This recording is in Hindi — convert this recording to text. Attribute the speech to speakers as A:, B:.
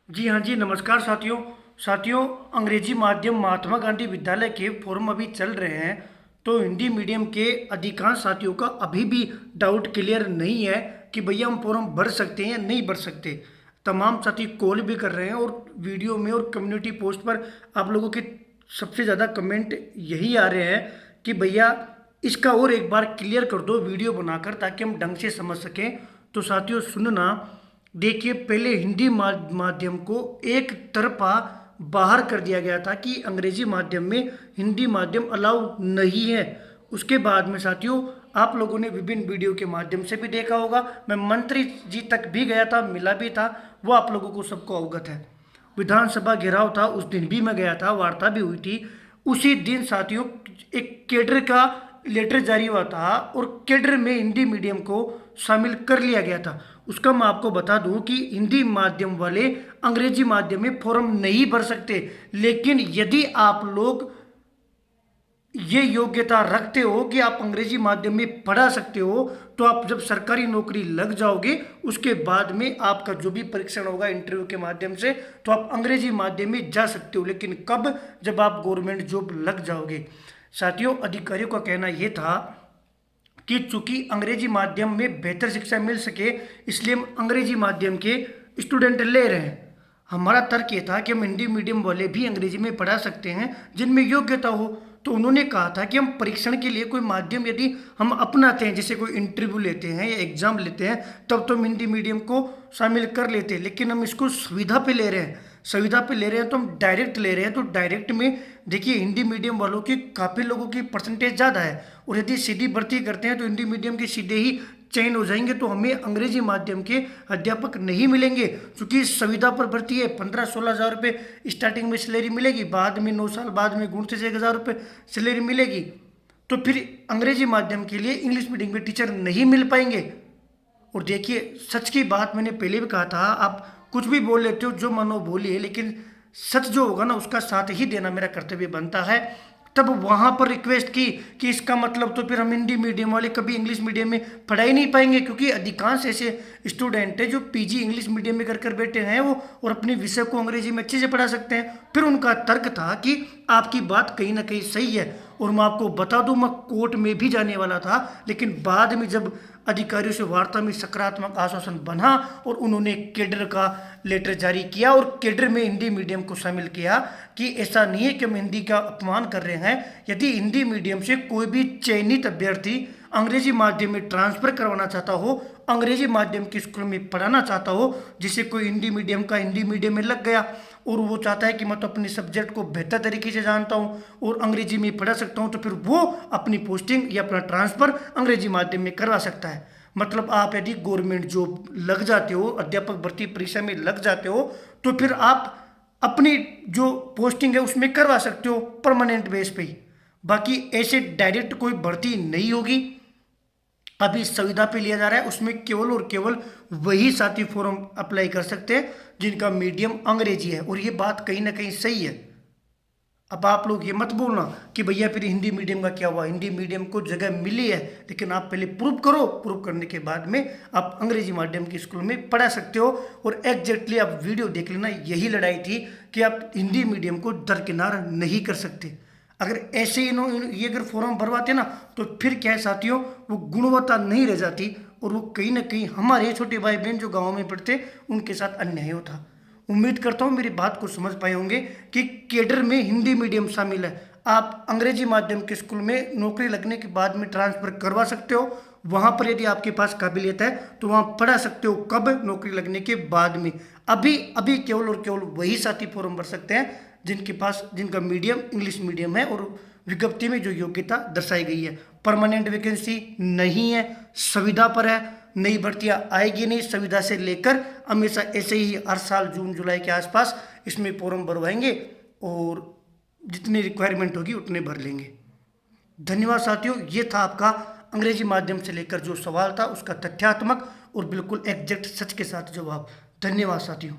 A: जी हाँ जी, नमस्कार साथियों। साथियों, अंग्रेजी माध्यम महात्मा गांधी विद्यालय के फॉर्म अभी चल रहे हैं, तो हिंदी मीडियम के अधिकांश साथियों का अभी भी डाउट क्लियर नहीं है कि भैया हम फॉर्म भर सकते हैं या नहीं भर सकते। तमाम साथी कॉल भी कर रहे हैं और वीडियो में और कम्युनिटी पोस्ट पर आप लोगों के सबसे ज़्यादा कमेंट यही आ रहे हैं कि भैया इसका और एक बार क्लियर कर दो वीडियो बनाकर, ताकि हम ढंग से समझ सकें। तो साथियों सुनना, देखिए, पहले हिंदी माध्यम को एक तरफा बाहर कर दिया गया था कि अंग्रेजी माध्यम में हिंदी माध्यम अलाउ नहीं है। उसके बाद में साथियों, आप लोगों ने विभिन्न वीडियो के माध्यम से भी देखा होगा, मैं मंत्री जी तक भी गया था, मिला भी था, वो आप लोगों को सबको अवगत है। विधानसभा घेराव था, उस दिन भी मैं गया था, वार्ता भी हुई थी। उसी दिन साथियों एक कैडर का लेटर जारी हुआ था और कैडर में हिंदी मीडियम को शामिल कर लिया गया था। उसका मैं आपको बता दूं कि हिंदी माध्यम वाले अंग्रेजी माध्यम में फॉर्म नहीं भर सकते, लेकिन यदि आप लोग ये योग्यता रखते हो कि आप अंग्रेजी माध्यम में पढ़ा सकते हो, तो आप जब सरकारी नौकरी लग जाओगे उसके बाद में आपका जो भी परीक्षण होगा इंटरव्यू के माध्यम से, तो आप अंग्रेजी माध्यम में जा सकते हो। लेकिन कब? जब आप गवर्नमेंट जॉब लग जाओगे। साथियों, अधिकारियों का कहना यह था कि चूंकि अंग्रेजी माध्यम में बेहतर शिक्षा मिल सके, इसलिए हम अंग्रेजी माध्यम के स्टूडेंट ले रहे हैं। हमारा तर्क ये था कि हम हिंदी मीडियम वाले भी अंग्रेजी में पढ़ा सकते हैं जिनमें योग्यता हो। तो उन्होंने कहा था कि हम परीक्षण के लिए कोई माध्यम यदि हम अपनाते हैं, जैसे कोई इंटरव्यू लेते हैं या एग्जाम लेते हैं, तब तो हम हिंदी मीडियम को शामिल कर लेते हैं। लेकिन हम इसको सुविधा पे ले रहे हैं, सुविधा पे ले रहे हैं, तो हम डायरेक्ट ले रहे हैं। तो डायरेक्ट में देखिए, हिंदी मीडियम वालों की काफ़ी लोगों की परसेंटेज ज़्यादा है, और यदि सीधी भर्ती करते हैं तो हिंदी मीडियम के सीधे ही चयन हो जाएंगे, तो हमें अंग्रेजी माध्यम के अध्यापक नहीं मिलेंगे। क्योंकि सुविधा पर भर्ती है, 15-16 हज़ार रुपये स्टार्टिंग में सैलरी मिलेगी, बाद में 9 साल बाद में 29-1 हज़ार रुपये सैलरी मिलेगी। तो फिर अंग्रेजी माध्यम के लिए इंग्लिश मीडियम के टीचर नहीं मिल पाएंगे। और देखिए, सच की बात मैंने पहले भी कहा था, आप कुछ भी बोल लेते हो, जो मानो बोलिए, लेकिन सच जो होगा ना उसका साथ ही देना मेरा कर्तव्य बनता है। तब वहाँ पर रिक्वेस्ट की कि इसका मतलब तो फिर हम हिंदी मीडियम वाले कभी इंग्लिश मीडियम में पढ़ा ही नहीं पाएंगे, क्योंकि अधिकांश ऐसे स्टूडेंट हैं जो पीजी इंग्लिश मीडियम में कर कर बैठे हैं वो, और अपने विषय को अंग्रेजी में अच्छे से पढ़ा सकते हैं। फिर उनका तर्क था कि आपकी बात कहीं ना कहीं सही है, और मैं आपको बता दूं, मैं कोर्ट में भी जाने वाला था, लेकिन बाद में जब अधिकारियों से वार्ता में सकारात्मक आश्वासन बना और उन्होंने कैडर का लेटर जारी किया और कैडर में हिंदी मीडियम को शामिल किया कि ऐसा नहीं है कि हम हिंदी का अपमान कर रहे हैं। यदि हिंदी मीडियम से कोई भी चयनित अभ्यर्थी अंग्रेजी माध्यम में ट्रांसफ़र करवाना चाहता हो, अंग्रेजी माध्यम के स्कूल में पढ़ाना चाहता हो, जिसे कोई हिंदी मीडियम का हिंदी मीडियम में लग गया और वो चाहता है कि मैं तो अपने सब्जेक्ट को बेहतर तरीके से जानता हूँ और अंग्रेजी में पढ़ा सकता हूँ, तो फिर वो अपनी पोस्टिंग या अपना ट्रांसफ़र अंग्रेजी माध्यम में करवा सकता है। मतलब आप यदि गवर्नमेंट जॉब लग जाते हो, अध्यापक भर्ती परीक्षा में लग जाते हो, तो फिर आप अपनी जो पोस्टिंग है उसमें करवा सकते हो परमानेंट बेस पे ही। बाकी ऐसे डायरेक्ट कोई भर्ती नहीं होगी। अभी इस सुविधा पे लिया जा रहा है, उसमें केवल और केवल वही साथी फॉर्म अप्लाई कर सकते हैं जिनका मीडियम अंग्रेजी है, और ये बात कहीं ना कहीं सही है। अब आप लोग ये मत बोलना कि भैया फिर हिंदी मीडियम का क्या हुआ, हिंदी मीडियम को जगह मिली है, लेकिन आप पहले प्रूव करो, प्रूव करने के बाद में आप अंग्रेजी माध्यम के स्कूल में पढ़ा सकते हो। और एग्जैक्टली आप वीडियो देख लेना, यही लड़ाई थी कि आप हिंदी मीडियम को दरकिनार नहीं कर सकते। अगर ऐसे ये अगर फॉर्म भरवाते ना, तो फिर क्या है साथियों, वो गुणवत्ता नहीं रह जाती, और वो कहीं ना कहीं हमारे छोटे भाई बहन जो गाँव में पढ़ते उनके साथ अन्याय होता। उम्मीद करता हूँ मेरी बात को समझ पाए होंगे कि कैडर में हिंदी मीडियम शामिल है। आप अंग्रेजी माध्यम के स्कूल में नौकरी लगने के बाद में ट्रांसफ़र करवा सकते हो। वहाँ पर यदि आपके पास काबिलियत है तो वहाँ पढ़ा सकते हो, कब? नौकरी लगने के बाद में। अभी अभी केवल और केवल वही साथी फॉर्म भर सकते हैं जिनका मीडियम इंग्लिश मीडियम है और विज्ञप्ति में जो योग्यता दर्शाई गई है। परमानेंट वैकेंसी नहीं है, सुविधा पर है, नई भर्तियां आएगी नहीं, सुविधा से लेकर हमेशा ऐसे ही हर साल जून जुलाई के आसपास इसमें फॉर्म भरवाएंगे और जितनी रिक्वायरमेंट होगी उतने भर लेंगे। धन्यवाद साथियों, ये था आपका अंग्रेजी माध्यम से लेकर जो सवाल था उसका तथ्यात्मक और बिल्कुल एग्जैक्ट सच के साथ जवाब। धन्यवाद साथियों।